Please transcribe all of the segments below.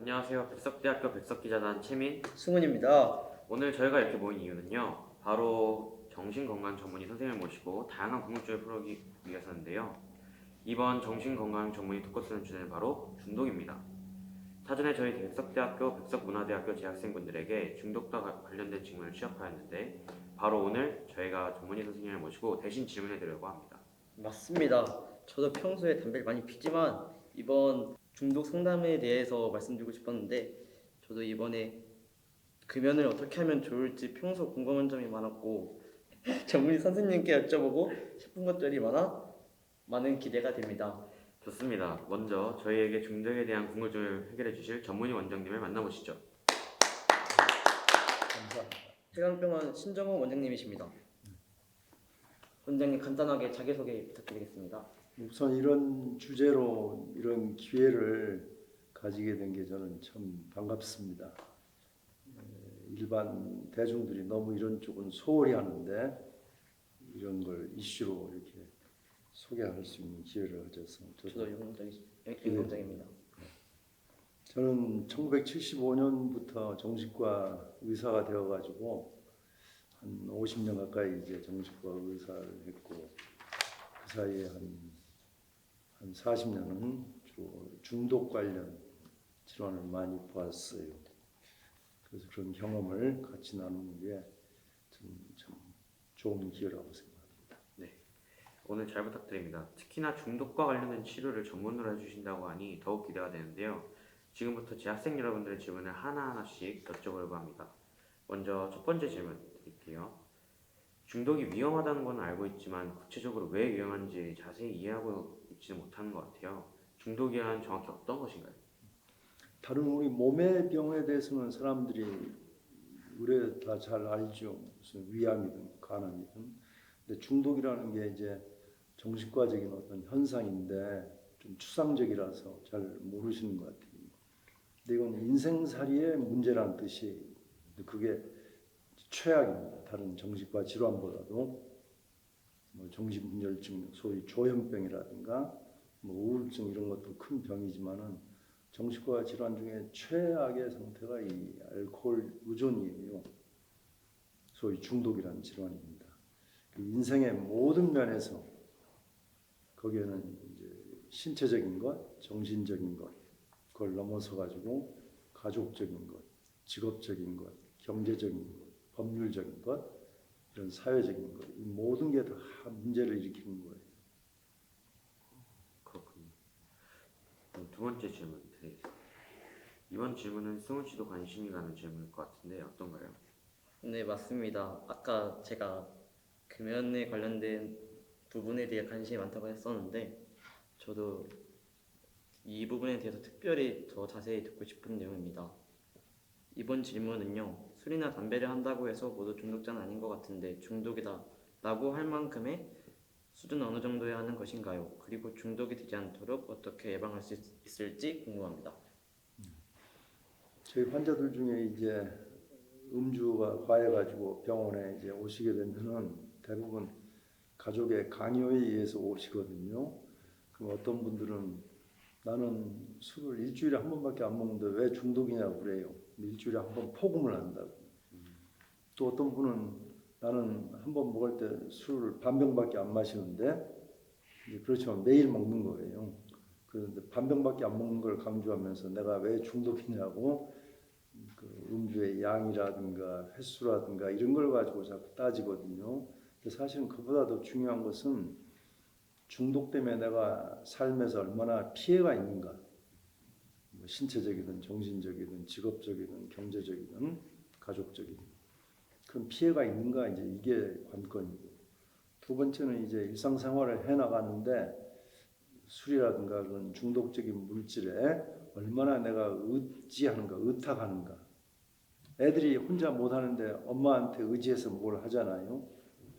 안녕하세요. 백석대학교 백석기자단 최민. 승훈입니다. 오늘 저희가 이렇게 모인 이유는요. 바로 정신건강 전문의 선생님을 모시고 다양한 궁금증을 풀어보기 위해서인데요. 이번 정신건강 전문의 토크 쓰는 주제는 바로 중독입니다. 사전에 저희 백석대학교 백석문화대학교 재학생분들에게 중독과 관련된 질문을 취합하였는데 바로 오늘 저희가 전문의 선생님을 모시고 대신 질문해 드리려고 합니다. 맞습니다. 저도 평소에 담배를 많이 피지만 이번 중독 상담에 대해서 말씀드리고 싶었는데 저도 이번에 금연을 어떻게 하면 좋을지 평소 궁금한 점이 많았고 전문의 선생님께 여쭤보고 싶은 것들이 많은 기대가 됩니다. 좋습니다. 먼저 저희에게 중독에 대한 궁금증을 해결해 주실 전문의 원장님을 만나보시죠. 감사합니다. 해강병원 신정호 원장님이십니다. 원장님 간단하게 자기소개 부탁드리겠습니다. 우선 이런 주제로 이런 기회를 가지게 된 게 저는 참 반갑습니다. 일반 대중들이 너무 이런 쪽은 소홀히 하는데 이런 걸 이슈로 이렇게 소개할 수 있는 기회를 얻어서 저도 영광적입니다. 저는 1975년부터 정신과 의사가 되어가지고 한 50년 가까이 이제 정신과 의사를 했고 그 사이에 한 40년은 주로 중독 관련 질환을 많이 보았어요. 그래서 그런 경험을 같이 나누는 게 참 좋은 기회라고 생각합니다. 네, 오늘 잘 부탁드립니다. 특히나 중독과 관련된 치료를 전문으로 해주신다고 하니 더욱 기대가 되는데요. 지금부터 제 학생 여러분들의 질문을 하나하나씩 여쭤보려고 합니다. 먼저 첫 번째 질문 드릴게요. 중독이 위험하다는 건 알고 있지만 구체적으로 왜 위험한지 자세히 이해하고 있지는 못하는 것 같아요. 중독이란 정확히 어떤 것인가요? 다른 우리 몸의 병에 대해서는 사람들이 의뢰 다 잘 알죠. 무슨 위암이든 간암이든. 근데 중독이라는 게 이제 정신과적인 어떤 현상인데 좀 추상적이라서 잘 모르시는 것 같아요. 근데 이건 인생살이의 문제라는 뜻이 그게 최악입니다. 다른 정신과 질환보다도 뭐 정신분열증, 소위 조현병이라든가 뭐 우울증 이런 것도 큰 병이지만은 정신과 질환 중에 최악의 상태가 이 알코올 의존이에요. 소위 중독이라는 질환입니다. 인생의 모든 면에서 거기에는 이제 신체적인 것, 정신적인 것, 그걸 넘어서 가지고 가족적인 것, 직업적인 것, 경제적인 것, 법률적인 것, 이런 사회적인 것, 이 모든 게 다 문제를 일으키는 거예요. 그렇군요. 그럼 두 번째 질문 드리겠습니다. 이번 질문은 승훈 씨도 관심이 가는 질문일 것 같은데 어떤가요? 네, 맞습니다. 아까 제가 금연에 관련된 부분에 대해 관심이 많다고 했었는데 저도 이 부분에 대해서 특별히 더 자세히 듣고 싶은 내용입니다. 이번 질문은요. 술이나 담배를 한다고 해서 모두 중독자는 아닌 것 같은데 중독이다 라고 할 만큼의 수준은 어느 정도여야 하는 것인가요? 그리고 중독이 되지 않도록 어떻게 예방할 수 있을지 궁금합니다. 저희 환자들 중에 이제 음주가 과해가지고 병원에 이제 오시게 되면은 대부분 가족의 강요에 의해서 오시거든요. 그럼 어떤 분들은 나는 술을 일주일에 한 번밖에 안 먹는데 왜 중독이냐고 그래요. 일주일에 한 번 포금을 한다고. 또 어떤 분은 나는 한 번 먹을 때 술을 반 병밖에 안 마시는데 그렇지만 매일 먹는 거예요. 그런데 반 병밖에 안 먹는 걸 강조하면서 내가 왜 중독이냐고 그 음주의 양이라든가 횟수라든가 이런 걸 가지고 자꾸 따지거든요. 근데 사실은 그보다 더 중요한 것은 중독 때문에 내가 삶에서 얼마나 피해가 있는가. 뭐 신체적이든 정신적이든 직업적이든 경제적이든 가족적이든 그런 피해가 있는가 이제 이게 관건이고 두 번째는 이제 일상생활을 해나가는데 술이라든가 그런 중독적인 물질에 얼마나 내가 의지하는가 의탁하는가. 애들이 혼자 못하는데 엄마한테 의지해서 뭘 하잖아요.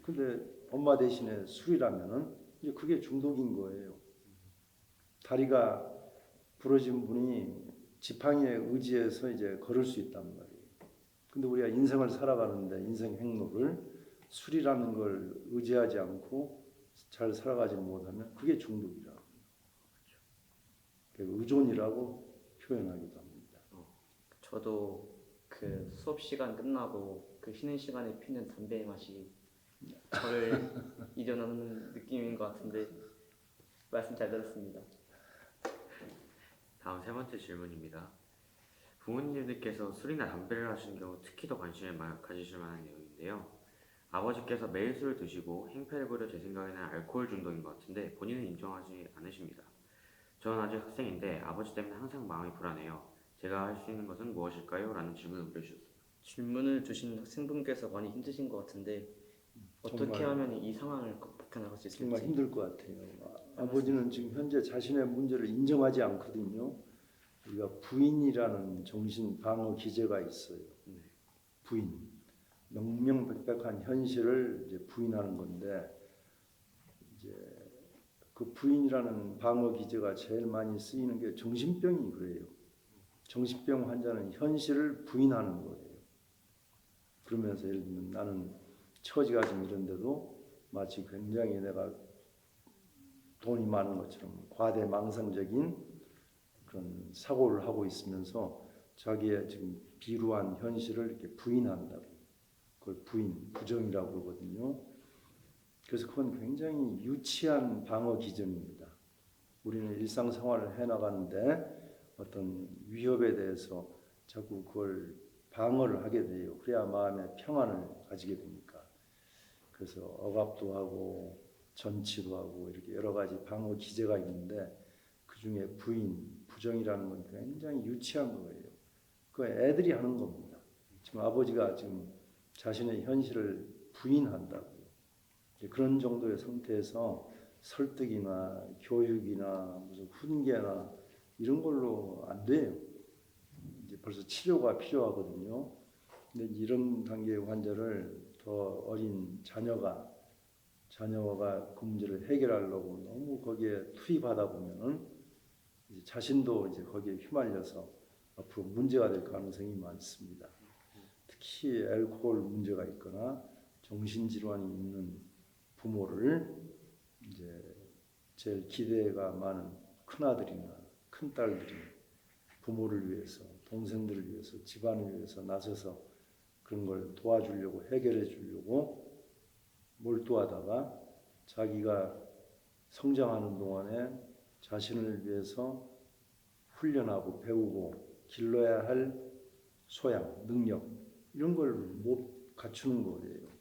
근데 엄마 대신에 술이라면은 이제 그게 중독인 거예요. 다리가 부러진 분이 지팡이에 의지해서 이제 걸을 수 있단 말이에요. 근데 우리가 인생을 살아가는데 인생 행로를 술이라는 걸 의지하지 않고 잘 살아가지 못하면 그게 중독이라고. 의존이라고 표현하기도 합니다. 저도 그 수업 시간 끝나고 그 쉬는 시간에 피는 담배의 맛이 저를 이겨놓는 느낌인 것 같은데 말씀 잘 들었습니다. 다음 세 번째 질문입니다. 부모님들께서 술이나 담배를 하시는 경우 특히 더 관심을 가지실 만한 내용인데요. 아버지께서 매일 술을 드시고 행패를 부려 제 생각에는 알코올 중독인 것 같은데 본인은 인정하지 않으십니다. 저는 아직 학생인데 아버지 때문에 항상 마음이 불안해요. 제가 할 수 있는 것은 무엇일까요? 라는 질문을 올려주셨어요. 질문을 주신 학생분께서 많이 힘드신 것 같은데 어떻게 정말 하면 이 상황을 극복해 나갈 수 정말 있을지. 힘들 것 같아요. 아버지는 지금 현재 자신의 문제를 인정하지 않거든요. 우리가 부인이라는 정신 방어 기제가 있어요. 부인. 명명백백한 현실을 이제 부인하는 건데 이제 그 부인이라는 방어 기제가 제일 많이 쓰이는 게 정신병이 그래요. 정신병 환자는 현실을 부인하는 거예요. 그러면서 예를 들면 나는 처지가 좀 이런데도 마치 굉장히 내가 돈이 많은 것처럼 과대망상적인 그런 사고를 하고 있으면서 자기의 지금 비루한 현실을 이렇게 부인한다고. 그걸 부정이라고 그러거든요. 그래서 그건 굉장히 유치한 방어 기전입니다. 우리는 일상생활을 해나가는데 어떤 위협에 대해서 자꾸 그걸 방어를 하게 돼요. 그래야 마음의 평안을 가지게 되니까. 그래서 억압도 하고 전치도 하고 이렇게 여러 가지 방어 기제가 있는데 그 중에 부정이라는 건 굉장히 유치한 거예요. 그 애들이 하는 겁니다. 지금 아버지가 지금 자신의 현실을 부인한다고요. 그런 정도의 상태에서 설득이나 교육이나 무슨 훈계나 이런 걸로 안 돼요. 이제 벌써 치료가 필요하거든요. 근데 이런 단계의 환자를 더 어린 자녀가 그 문제를 해결하려고 너무 거기에 투입하다 보면은 이제 자신도 이제 거기에 휘말려서 앞으로 문제가 될 가능성이 많습니다. 특히 알코올 문제가 있거나 정신질환이 있는 부모를 이제 제일 기대가 많은 큰아들이나 큰딸들이 부모를 위해서, 동생들을 위해서, 집안을 위해서 나서서 그런 걸 도와주려고 해결해 주려고 몰두하다가 자기가 성장하는 동안에 자신을 위해서 훈련하고 배우고 길러야 할 소양, 능력 이런 걸 못 갖추는 거예요.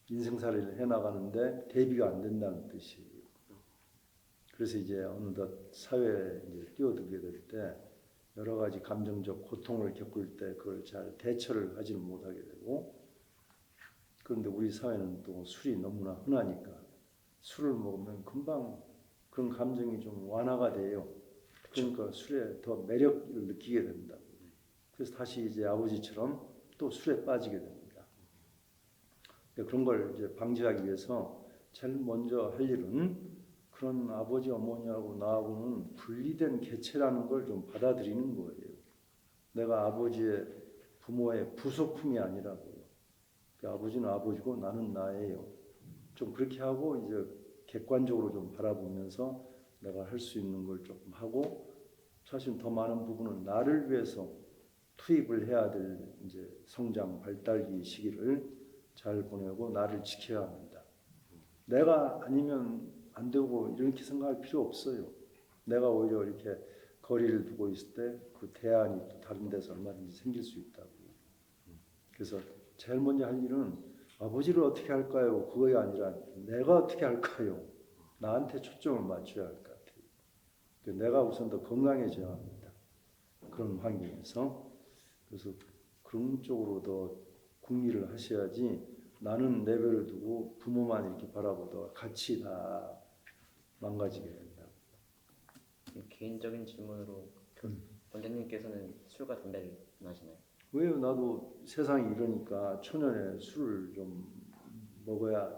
인생살이를 해나가는데 대비가 안 된다는 뜻이에요. 그래서 이제 어느덧 사회에 이제 뛰어들게 될 때 여러 가지 감정적 고통을 겪을 때 그걸 잘 대처를 하지는 못하게 되고 그런데 우리 사회는 또 술이 너무나 흔하니까 술을 먹으면 금방 그런 감정이 좀 완화가 돼요. 그러니까 술에 더 매력을 느끼게 된다. 그래서 다시 이제 아버지처럼 또 술에 빠지게 됩니다. 그런 걸 이제 방지하기 위해서 제일 먼저 할 일은 그런 아버지 어머니하고 나하고는 분리된 개체라는 걸 좀 받아들이는 거예요. 내가 아버지의 부모의 부속품이 아니라고요. 아버지는 아버지고 나는 나예요. 좀 그렇게 하고 이제 객관적으로 좀 바라보면서 내가 할 수 있는 걸 조금 하고 사실 더 많은 부분은 나를 위해서 투입을 해야 될 이제 성장 발달기 시기를 잘 보내고 나를 지켜야 합니다. 내가 아니면 안 되고 이렇게 생각할 필요 없어요. 내가 오히려 이렇게 거리를 두고 있을 때 그 대안이 또 다른 데서 얼마든지 생길 수 있다고요. 그래서 제일 먼저 할 일은 아버지를 어떻게 할까요? 그거가 아니라 내가 어떻게 할까요? 나한테 초점을 맞춰야 할 것 같아요. 내가 우선 더 건강해져야 합니다. 그런 환경에서. 그래서 그런 쪽으로 더 궁리를 하셔야지 나는 내버려 두고 부모만 이렇게 바라보다가 같이 다 망가지게 된다. 개인적인 질문으로 원장님께서는 술과 담배를 안 하시나요? 왜요? 나도 세상이 이러니까 초년에 술을 좀 먹어야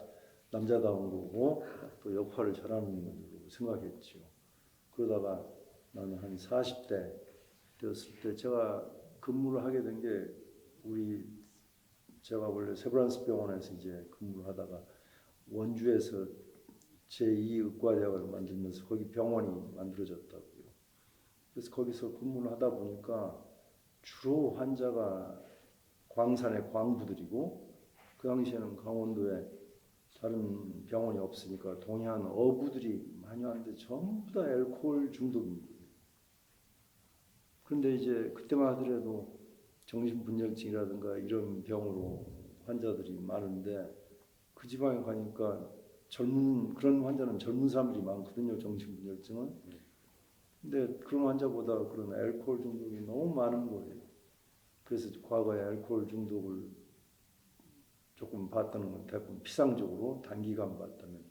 남자다운 거고 또 역할을 잘하는 걸로 생각했죠. 그러다가 나는 한 40대 되었을 때 제가 근무를 하게 된 게 제가 원래 세브란스 병원에서 이제 근무를 하다가 원주에서 제2의과대학을 만들면서 거기 병원이 만들어졌다고요. 그래서 거기서 근무를 하다 보니까 주로 환자가 광산의 광부들이고 그 당시에는 강원도에 다른 병원이 없으니까 동해안 어부들이 많이 왔는데 전부 다 알코올 중독인 거예요. 그런데 이제 그때만 하더라도 정신분열증이라든가 이런 병으로 환자들이 많은데 그 지방에 가니까 그런 환자는 젊은 사람들이 많거든요. 정신분열증은. 근데 그런 환자보다 그런 알코올 중독이 너무 많은 거예요. 그래서 과거에 알코올 중독을 조금 봤다는 건 대부분 피상적으로 단기간 봤다면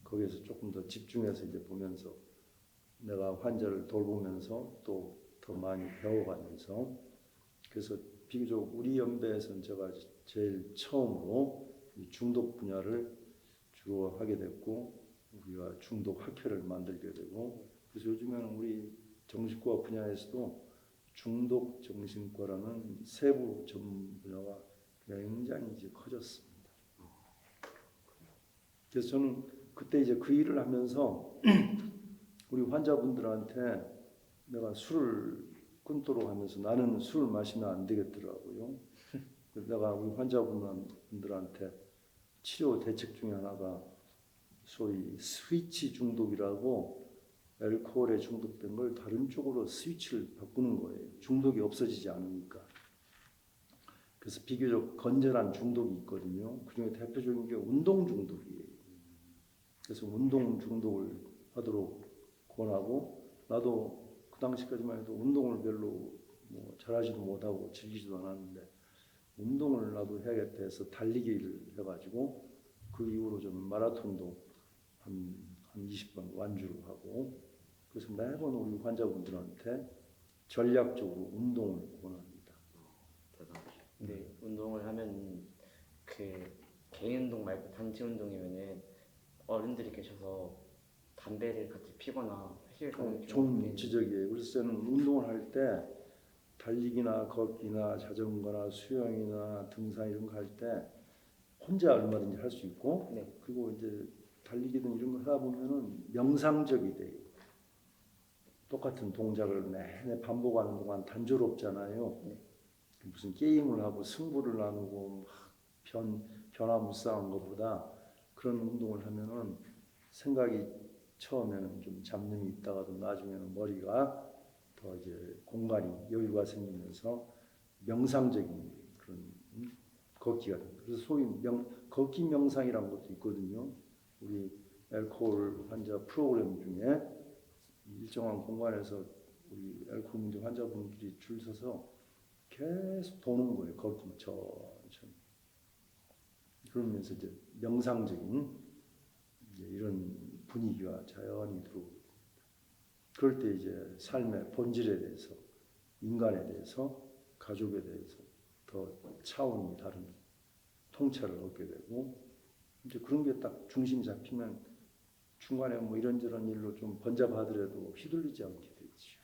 거기에서 조금 더 집중해서 이제 보면서 내가 환자를 돌보면서 또 더 많이 배워가면서 그래서 비교적 우리 연배에서는 제가 제일 처음으로 이 중독 분야를 주로 하게 됐고 우리가 중독 학회를 만들게 되고 그래서 요즘에는 우리 정신과 분야에서도 중독 정신과라는 세부 전문 분야가 굉장히 이제 커졌습니다. 그래서 저는 그때 이제 그 일을 하면서 우리 환자분들한테 내가 술을 끊도록 하면서 나는 술을 마시면 안 되겠더라고요. 그래서 내가 우리 환자분들한테 치료 대책 중에 하나가 소위 스위치 중독이라고 알코올에 중독된 걸 다른 쪽으로 스위치를 바꾸는 거예요. 중독이 없어지지 않으니까. 그래서 비교적 건전한 중독이 있거든요. 그중에 대표적인 게 운동 중독이에요. 그래서 운동 중독을 하도록 권하고 나도 그 당시까지만 해도 운동을 별로 뭐 잘하지도 못하고 즐기지도 않았는데 운동을 나도 해야겠다 해서 달리기를 해가지고 그 이후로 좀 마라톤도 한 20번 완주를 하고 그래서 매번 우리 환자분들한테 전략적으로 운동을 권합니다. 대단하시죠. 근데 운동을 하면 그 개인 운동 말고 단체 운동이면은 어른들이 계셔서 담배를 같이 피거나 회식을 하는 좋은 지적이에요. 그래서 저는 운동을 할 때 달리기나 걷기나 자전거나 수영이나 등산 이런 거 할 때 혼자 얼마든지 할 수 있고 네. 그리고 이제 달리기든 이런 거 하다 보면은 명상적이 돼요. 똑같은 동작을 내내 반복하는 동안 단조롭잖아요. 네. 무슨 게임을 하고 승부를 나누고 막 변화무쌍한 것보다 그런 운동을 하면은 생각이 처음에는 좀 잡념이 있다가도 나중에는 머리가 더 이제 공간이 여유가 생기면서 명상적인 그런 걷기가 됩니다. 그래서 소위 걷기 명상이라는 것도 있거든요. 우리 알코올 환자 프로그램 중에 일정한 공간에서 우리 알코올 문제 환자분들이 줄 서서 계속 도는 거예요. 걷기만 천천히. 그러면서 이제 명상적인 이제 이런 분위기가 자연히 들어오고 그럴 때 이제 삶의 본질에 대해서 인간에 대해서 가족에 대해서 더 차원이 다른 통찰을 얻게 되고 이제 그런 게 딱 중심 잡히면 중간에 뭐 이런저런 일로 좀 번잡하더라도 휘둘리지 않게 되죠.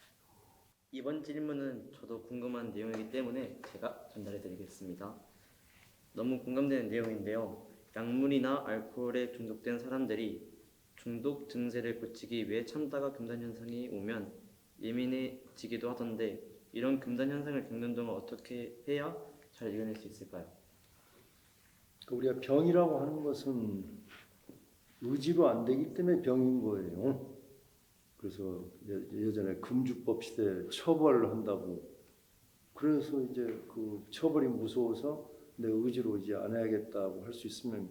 이번 질문은 저도 궁금한 내용이기 때문에 제가 전달해 드리겠습니다. 너무 공감되는 내용인데요. 약물이나 알코올에 중독된 사람들이 중독 증세를 고치기 위해 참다가 금단 현상이 오면 예민해지기도 하던데 이런 금단 현상을 겪는 동안 어떻게 해야 잘 이겨낼 수 있을까요? 우리가 병이라고 하는 것은 의지로 안 되기 때문에 병인 거예요. 그래서 예전에 금주법 시대에 처벌을 한다고 그래서 이제 그 처벌이 무서워서 내 의지로 이제 안 해야겠다고 할 수 있으면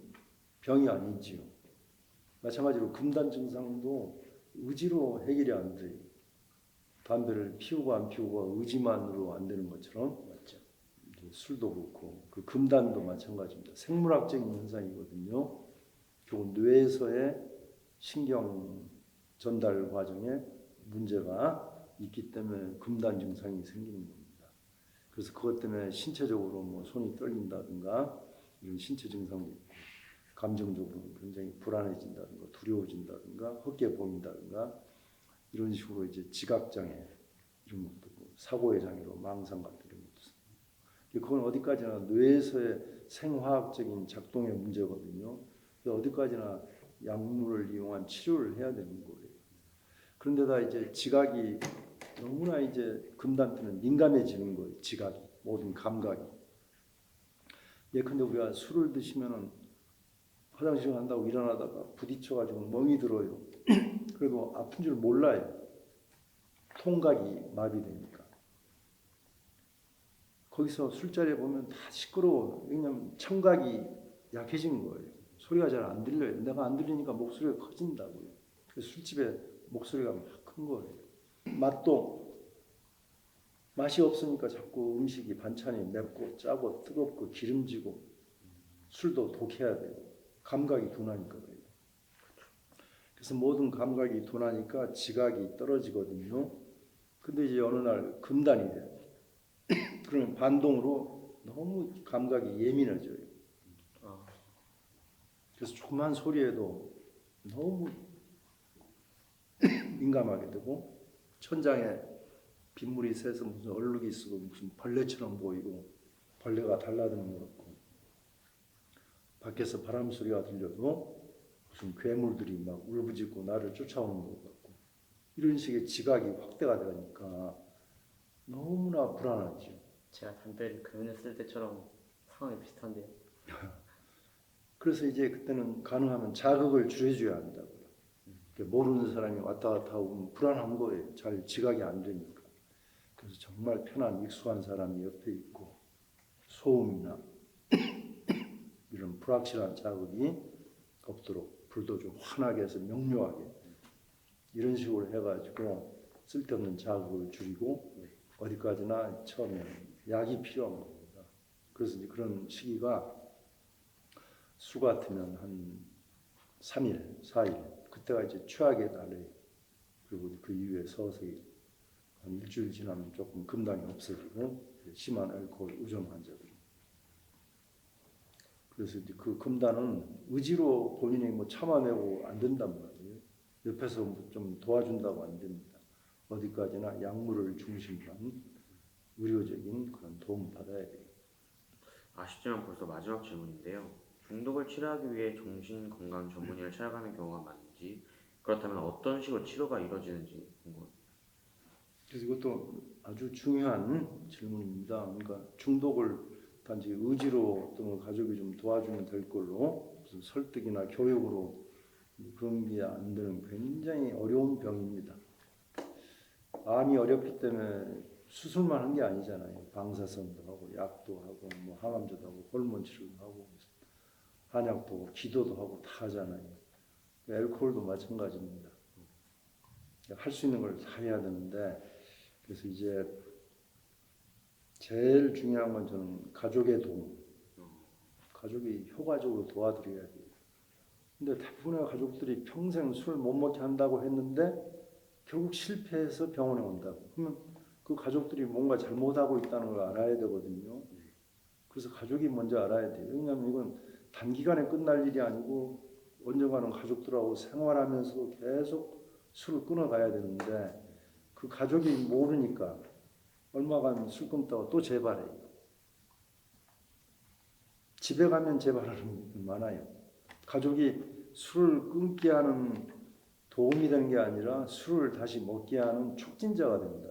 병이 아니지요. 마찬가지로 금단 증상도 의지로 해결이 안 돼요. 담배를 피우고 안 피우고 의지만으로 안 되는 것처럼 맞죠. 술도 그렇고 그 금단도 마찬가지입니다. 생물학적인 현상이거든요. 결국 뇌에서의 신경 전달 과정에 문제가 있기 때문에 금단 증상이 생기는 겁니다. 그래서 그것 때문에 신체적으로 뭐 손이 떨린다든가 이런 신체 증상도 있고 감정적으로 굉장히 불안해진다든가 두려워진다든가 헛게 보인다든가 이런 식으로 이제 지각장애 이런 것도 있고 사고의 장애로 망상 같은 이런 것도 있습니다. 그건 어디까지나 뇌에서의 생화학적인 작동의 문제거든요. 어디까지나 약물을 이용한 치료를 해야 되는 거예요. 그런데다 이제 지각이 너무나 이제 금단한테는 민감해지는 거예요. 지각이, 모든 감각이. 예컨대 우리가 술을 드시면은 화장실 간다고 일어나다가 부딪혀가지고 멍이 들어요. 그래도 아픈 줄 몰라요. 통각이 마비되니까. 거기서 술자리에 보면 다 시끄러워요. 왜냐하면 청각이 약해진 거예요. 소리가 잘 안 들려요. 내가 안 들리니까 목소리가 커진다고요. 그래서 술집에 목소리가 막 큰 거예요. 맛이 없으니까 자꾸 음식이 반찬이 맵고 짜고 뜨겁고 기름지고 술도 독해야 돼요. 감각이 둔하니까 그래요. 그래서 모든 감각이 둔하니까 지각이 떨어지거든요. 근데 이제 어느 날 금단이 돼요. 그러면 반동으로 너무 감각이 예민해져요. 아, 그래서 조그만 소리에도 너무 민감하게 되고 천장에 빗물이 새서 무슨 얼룩이 쓰고 무슨 벌레처럼 보이고 벌레가 달라드는 것 같고 밖에서 바람 소리가 들려도 무슨 괴물들이 막 울부짖고 나를 쫓아오는 것 같고 이런 식의 지각이 확대가 되니까 너무나 불안하죠. 제가 담배를 금연했을 때처럼 상황이 비슷한데요. 그래서 이제 그때는 가능하면 자극을 줄여줘야 한다고요. 모르는 사람이 왔다 갔다 하고 불안한 거예요. 잘 지각이 안 되니까. 그래서 정말 편한 익숙한 사람이 옆에 있고 소음이나 이런 불확실한 자극이 없도록 불도 좀 환하게 해서 명료하게 이런 식으로 해가지고 쓸데없는 자극을 줄이고 어디까지나 처음에 약이 필요한 겁니다. 그래서 이제 그런 시기가 수 같으면 한 3일, 4일 그때가 이제 최악의 날이에요. 그리고 그 이후에 서서히 한 일주일 지나면 조금 금단이 없어지고 심한 알코올 의존 환자들. 그래서 이제 그 금단은 의지로 본인이 뭐 참아내고 안 된단 말이에요. 옆에서 좀 도와준다고 안 됩니다. 어디까지나 약물을 중심으로 한 의료적인 그런 도움을 받아야 돼요. 아쉽지만 벌써 마지막 질문인데요. 중독을 치료하기 위해 정신건강 전문의를 찾아가는 경우가 많은지, 그렇다면 어떤 식으로 치료가 이루어지는지 궁금합니다. 그래서 이것도 아주 중요한 질문입니다. 그러니까 중독을 단지 의지로 또는 가족이 좀 도와주면 될 걸로 무슨 설득이나 교육으로 그런 게 안 되는 굉장히 어려운 병입니다. 암이 어렵기 때문에 수술만 한 게 아니잖아요. 방사선도 하고 약도 하고 뭐 항암제도 하고 호르몬 치료도 하고 한약도 하고 기도도 하고 다 하잖아요. 알코올도 마찬가지입니다. 할 수 있는 걸 다 해야 되는데 그래서 이제 제일 중요한 건 저는 가족의 도움. 가족이 효과적으로 도와드려야 돼요. 근데 대부분의 가족들이 평생 술 못 먹게 한다고 했는데 결국 실패해서 병원에 온다고. 그러면 그 가족들이 뭔가 잘못하고 있다는 걸 알아야 되거든요. 그래서 가족이 먼저 알아야 돼요. 왜냐하면 이건 단기간에 끝날 일이 아니고 언젠가는 가족들하고 생활하면서 계속 술을 끊어가야 되는데 그 가족이 모르니까 얼마 가면 술 끊다가 또 재발해요. 집에 가면 재발하는 게 많아요. 가족이 술을 끊게 하는 도움이 되는 게 아니라 술을 다시 먹게 하는 촉진자가 된다.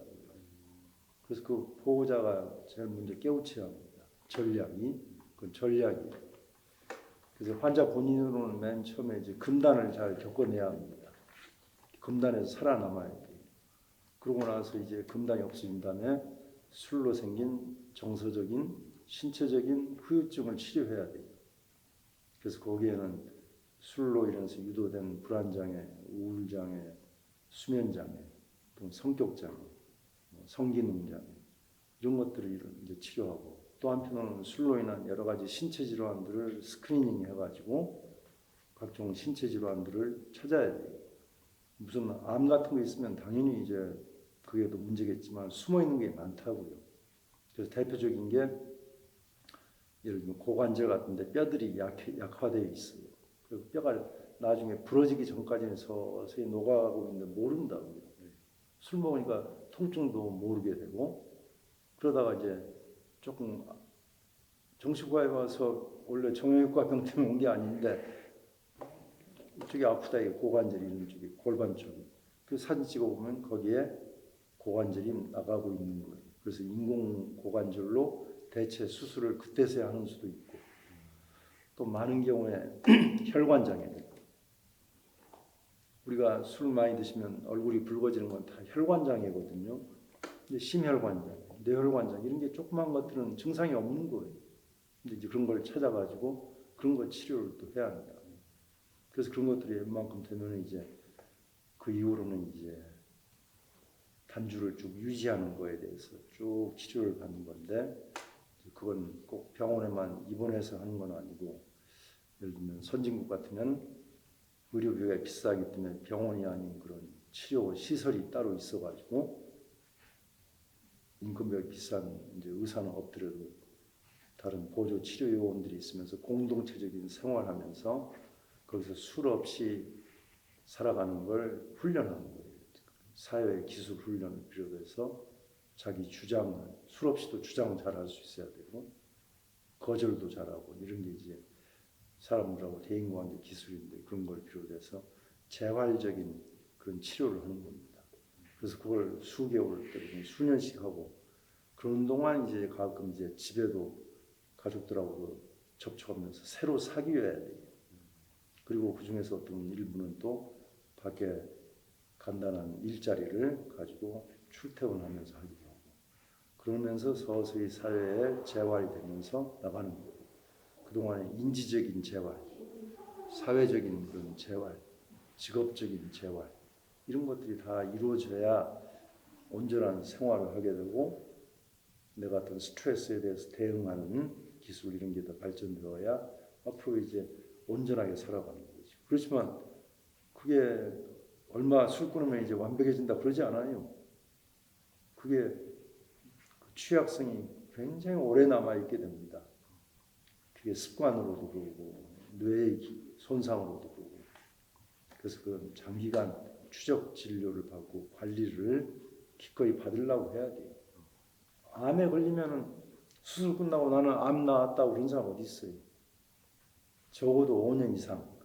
그래서 그 보호자가 제일 먼저 깨우쳐야 합니다. 그건 전략이에요. 그래서 환자 본인으로는 맨 처음에 이제 금단을 잘 겪어내야 합니다. 금단에서 살아남아야 돼요. 그러고 나서 이제 금단이 없어진 다음에 술로 생긴 정서적인, 신체적인 후유증을 치료해야 돼요. 그래서 거기에는 술로 인해서 유도된 불안장애, 우울장애, 수면장애, 또 성격장애, 성기능장애 이런 것들을 이제 치료하고 또 한편으로는 술로 인한 여러 가지 신체 질환들을 스크리닝 해가지고 각종 신체 질환들을 찾아야 돼요. 무슨 암 같은 거 있으면 당연히 이제 그게 또 문제겠지만 숨어 있는 게 많다고요. 그래서 대표적인 게 예를 들면 고관절 같은데 뼈들이 약화되어 있어요. 그리고 뼈가 나중에 부러지기 전까지는 서서히 녹아가고 있는데 모른다고요. 술 먹으니까 통증도 모르게 되고 그러다가 이제 조금 정신과에 와서 원래 정형외과 병 때문에 온 게 아닌데 이쪽이 아프다 이게 고관절 이런 쪽이 골반 쪽이 그 사진 찍어보면 거기에 고관절이 나가고 있는 거예요. 그래서 인공 고관절로 대체 수술을 그때서야 하는 수도 있고, 또 많은 경우에 혈관장애. 우리가 술 많이 드시면 얼굴이 붉어지는 건 다 혈관장애거든요. 근데 심혈관장, 뇌혈관장 이런 게 조그만 것들은 증상이 없는 거예요. 근데 이제 그런 걸 찾아가지고 그런 거 치료를 또 해야 합니다. 그래서 그런 것들이 웬만큼 되면 이제 그 이후로는 이제 단주를 쭉 유지하는 거에 대해서 쭉 치료를 받는 건데, 그건 꼭 병원에만 입원해서 하는 건 아니고, 예를 들면 선진국 같으면 의료비가 비싸기 때문에 병원이 아닌 그런 치료 시설이 따로 있어가지고 인건비가 비싼 이제 의사는 없더라도 다른 보조 치료 요원들이 있으면서 공동체적인 생활하면서 거기서 술 없이 살아가는 걸 훈련하는 거예요. 사회 기술 훈련을 비롯해서 자기 주장, 술 없이도 주장 잘할 수 있어야 되고 거절도 잘하고 이런 게 이제 사람들하고 대인관계 기술인데, 그런 걸 비롯해서 재활적인 그런 치료를 하는 겁니다. 그래서 그걸 수개월 때로는 수년씩 하고, 그런 동안 이제 가끔 이제 집에도 가족들하고 접촉하면서 새로 사귀어야 돼요. 그리고 그 중에서 어떤 일부는 또 밖에 간단한 일자리를 가지고 출퇴근하면서 하기도 하고, 그러면서 서서히 사회에 재활이 되면서 나가는 거예요. 그동안의 인지적인 재활, 사회적인 그런 재활, 직업적인 재활 이런 것들이 다 이루어져야 온전한 생활을 하게 되고, 내가 어떤 스트레스에 대해서 대응하는 기술 이런 게 더 발전되어야 앞으로 이제 온전하게 살아가는 거죠. 그렇지만 그게 얼마 술 끊으면 이제 완벽해진다 그러지 않아요. 그게 그 취약성이 굉장히 오래 남아 있게 됩니다. 그게 습관으로도 그러고 뇌의 손상으로도 그러고, 그래서 그 장기간 추적 진료를 받고 관리를 기꺼이 받으려고 해야 돼요. 암에 걸리면은 수술 끝나고 나는 암 나았다고 그런 사람 어디 있어요? 적어도 5년 이상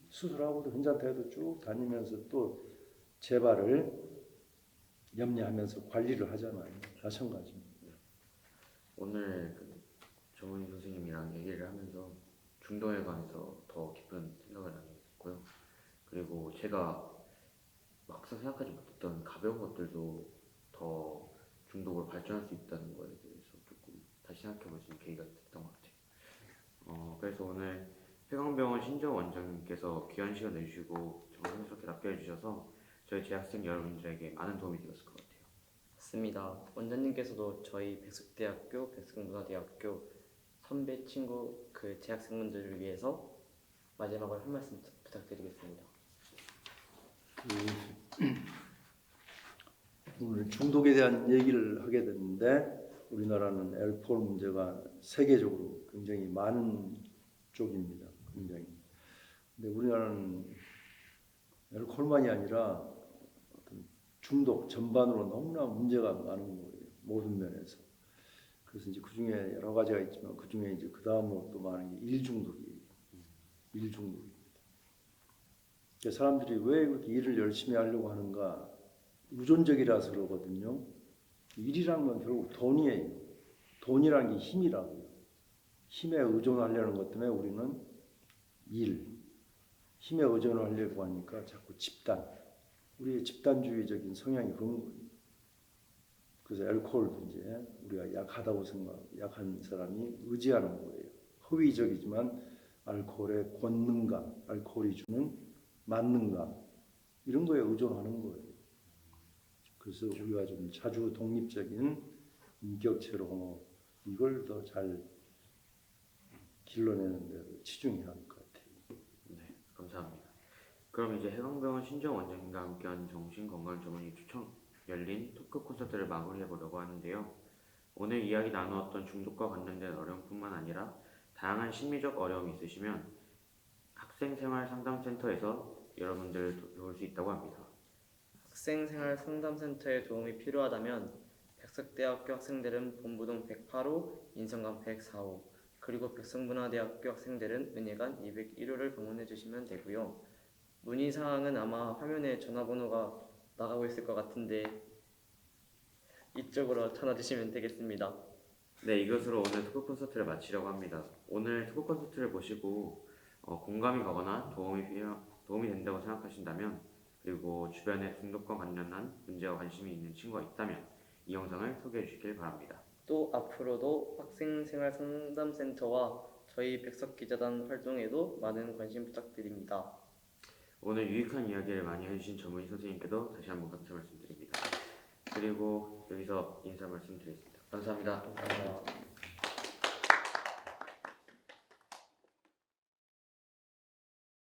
수술하고도 괜찮다 해도 쭉 다니면서 또 재발을 염려하면서 관리를 하잖아요. 마찬가지입니다. 오늘 그 정원희 선생님이랑 얘기를 하면서 중독에 관해서 더 깊은 생각을 나누게 됐고요. 그리고 제가 막상 생각하지 못했던 가벼운 것들도 더 중독으로 발전할 수 있다는 거에 대해서 조금 다시 생각해볼 수 있는 계기가 됐던 것 같아요. 그래서 오늘 회광병원 신정 원장님께서 귀한 시간 내주시고 정성스럽게 답변해 주셔서 저희 재학생 여러분들에게 많은 도움이 되었을 것 같아요. 맞습니다. 원장님께서도 저희 백석대학교, 백석문화대학교 선배 친구 그 재학생분들을 위해서 마지막으로 한 말씀 부탁드리겠습니다. 오늘 중독에 대한 얘기를 하게 됐는데, 우리나라는 알코올 문제가 세계적으로 굉장히 많은 쪽입니다. 굉장히. 근데 우리나라는 알코올만이 아니라 어떤 중독 전반으로 너무나 문제가 많은 거예요. 모든 면에서. 그래서 이제 그 중에 여러 가지가 있지만 그 중에 이제 그 다음으로 또 많은 게 일중독이에요. 일중독입니다. 그러니까 사람들이 왜 그렇게 일을 열심히 하려고 하는가? 의존적이라서 그러거든요. 일이라는 건 결국 돈이에요. 돈이라는 게 힘이라고요. 힘에 의존하려는 것 때문에 우리는 힘에 의존하려고 하니까 자꾸 집단, 우리의 집단주의적인 성향이 그런 거예요. 그래서 알코올도 이제 우리가 약하다고 약한 사람이 의지하는 거예요. 허위적이지만 알코올의 권능감, 알코올이 주는 만능감 이런 거에 의존하는 거예요. 그래서 우리가 좀 자주 독립적인 인격체로 이걸 더 잘 길러내는 데로 치중해야 할 것 같아요. 네, 감사합니다. 그럼 이제 해광병원 신정 원장님과 함께한 정신건강 전문의 추천 열린 토크 콘서트를 마무리해 보려고 하는데요. 오늘 이야기 나누었던 중독과 관련된 어려움뿐만 아니라 다양한 심리적 어려움이 있으시면 학생생활상담센터에서 여러분들을 도울 수 있다고 합니다. 학생생활 상담센터에 도움이 필요하다면 백석대학교 학생들은 본부동 108호, 인성관 104호, 그리고 백석문화대학교 학생들은 은혜관 201호를 방문해 주시면 되고요. 문의사항은 아마 화면에 전화번호가 나가고 있을 것 같은데 이쪽으로 찾아주시면 되겠습니다. 네, 이것으로 오늘 토크 콘서트를 마치려고 합니다. 오늘 토크 콘서트를 보시고 공감이 가거나 도움이 된다고 생각하신다면, 그리고 주변에 중독과 관련한 문제와 관심이 있는 친구가 있다면 이 영상을 소개해 주시길 바랍니다. 또 앞으로도 학생생활상담센터와 저희 백석기자단 활동에도 많은 관심 부탁드립니다. 오늘 유익한 이야기를 많이 해주신 전문의 선생님께도 다시 한번 감사 말씀드립니다. 그리고 여기서 인사 말씀드리겠습니다. 감사합니다. 감사합니다.